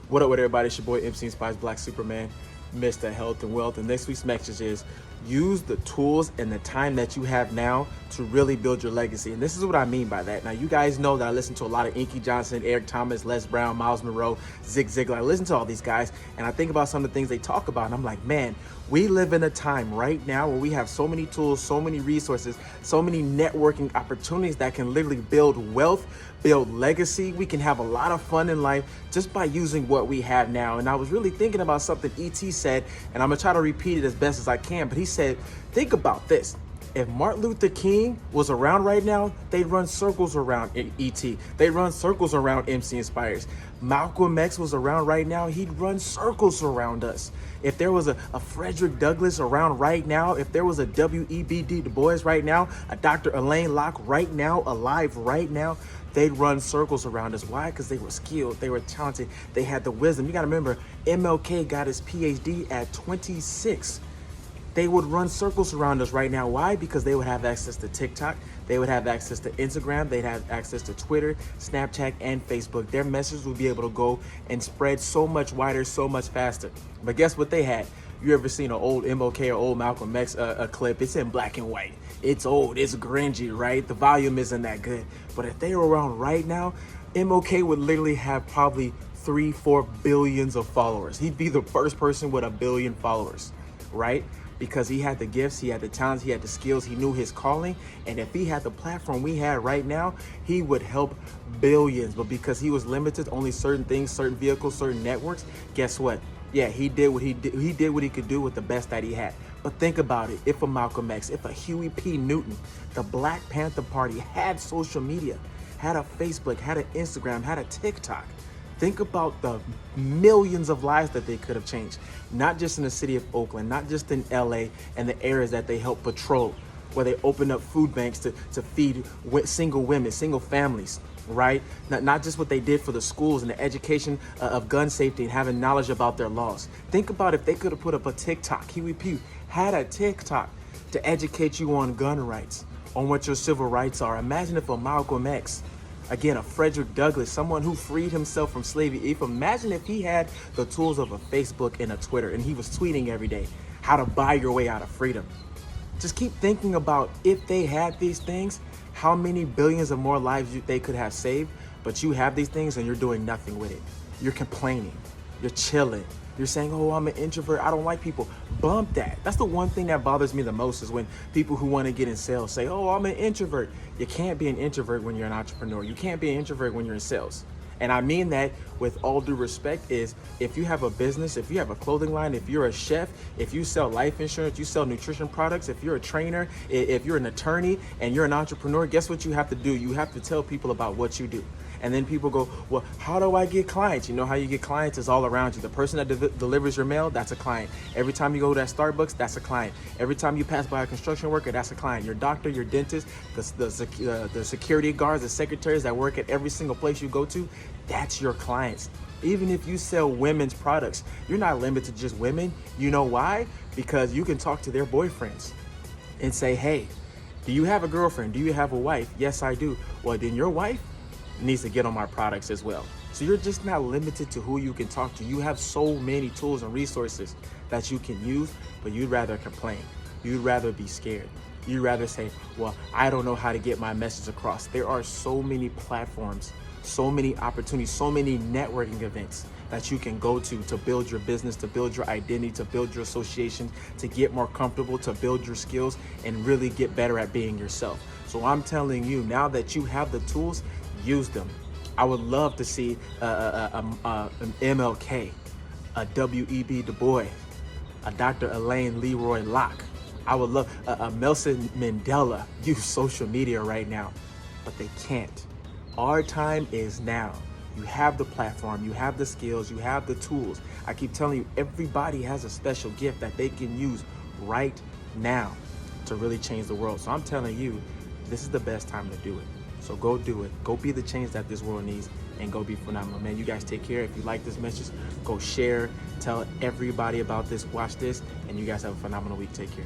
What up with everybody? It's your boy MC Inspires Black Superman, Mr. Health and Wealth. And next week's message is use the tools and the time that you have now to really build your legacy. And this is what I mean by that. Now, you guys know that I listen to a lot of Inky Johnson, Eric Thomas, Les Brown, Miles Monroe, Zig Ziglar. I listen to all these guys and I think about some of the things they talk about. And I'm like, man, we live in a time right now where we have so many tools, so many resources, so many networking opportunities that can literally build wealth, build legacy. We can have a lot of fun in life just by using what we have now. And I was really thinking about something E.T. said, and I'm gonna try to repeat it as best as I can, but he said, think about this. If Martin Luther King was around right now, they'd run circles around E.T. They'd run circles around MC Inspires. Malcolm X was around right now, he'd run circles around us. If there was a Frederick Douglass around right now, if there was a W.E.B. Du Bois right now, a Dr. Alain Locke right now, alive right now, they'd run circles around us. Why? Because they were skilled, they were talented, they had the wisdom. You gotta remember, MLK got his PhD at 26. They would run circles around us right now. Why? Because they would have access to TikTok, they would have access to Instagram, they'd have access to Twitter, Snapchat, and Facebook. Their message would be able to go and spread so much wider, so much faster. But guess what they had? You ever seen an old MLK or old Malcolm X a clip? It's in black and white. It's old, it's grungy, right? The volume isn't that good. But if they were around right now, MLK would literally have probably 3-4 billions of followers. He'd be the first person with 1 billion followers, right? Because he had the gifts, he had the talents, he had the skills, he knew his calling. And if he had the platform we had right now, he would help billions. But because he was limited to only certain things, certain vehicles, certain networks, guess what? Yeah, he did what he did. He did what he could do with the best that he had. But think about it. If a Malcolm X, if a Huey P. Newton, the Black Panther Party had social media, had a Facebook, had an Instagram, had a TikTok, think about the millions of lives that they could have changed. Not just in the city of Oakland, not just in LA and the areas that they helped patrol, where they opened up food banks to feed single women, single families, right? Not just what they did for the schools and the education of gun safety and having knowledge about their laws. Think about if they could have put up a TikTok. Huey P. had a TikTok to educate you on gun rights, on what your civil rights are. Imagine if a Malcolm X, again, a Frederick Douglass, someone who freed himself from slavery. Imagine if he had the tools of a Facebook and a Twitter and he was tweeting every day how to buy your way out of freedom. Just keep thinking about if they had these things, how many billions of more lives they could have saved. But you have these things and you're doing nothing with it. You're complaining, you're chilling. You're saying, oh, I'm an introvert, I don't like people. Bump that. That's the one thing that bothers me the most is when people who want to get in sales say, oh, I'm an introvert. You can't be an introvert when you're an entrepreneur. You can't be an introvert when you're in sales. And I mean that with all due respect is if you have a business, if you have a clothing line, if you're a chef, if you sell life insurance, you sell nutrition products, if you're a trainer, if you're an attorney and you're an entrepreneur, guess what you have to do? You have to tell people about what you do. And then people go, well, how do I get clients? You know how you get clients is all around you. The person that delivers your mail, that's a client. Every time you go to that Starbucks, that's a client. Every time you pass by a construction worker, that's a client. Your doctor, your dentist, the security guards, the secretaries that work at every single place you go to, that's your clients. Even if you sell women's products, you're not limited to just women. You know why? Because you can talk to their boyfriends and say, hey, do you have a girlfriend? Do you have a wife? Yes, I do. Well, then your wife needs to get on my products as well. So you're just not limited to who you can talk to. You have so many tools and resources that you can use, but you'd rather complain. You'd rather be scared. You'd rather say, well, I don't know how to get my message across. There are so many platforms, so many opportunities, so many networking events that you can go to build your business, to build your identity, to build your association, to get more comfortable, to build your skills and really get better at being yourself. So I'm telling you, now that you have the tools, use them. I would love to see an MLK, a W.E.B. Du Bois, a Dr. Alain Leroy Locke. I would love a Nelson Mandela use social media right now, but they can't. Our time is now. You have the platform, you have the skills, you have the tools. I keep telling you, everybody has a special gift that they can use right now to really change the world. So I'm telling you, this is the best time to do it. So go do it. Go be the change that this world needs and go be phenomenal. Man, you guys take care. If you like this message, go share, tell everybody about this, watch this, and you guys have a phenomenal week. Take care.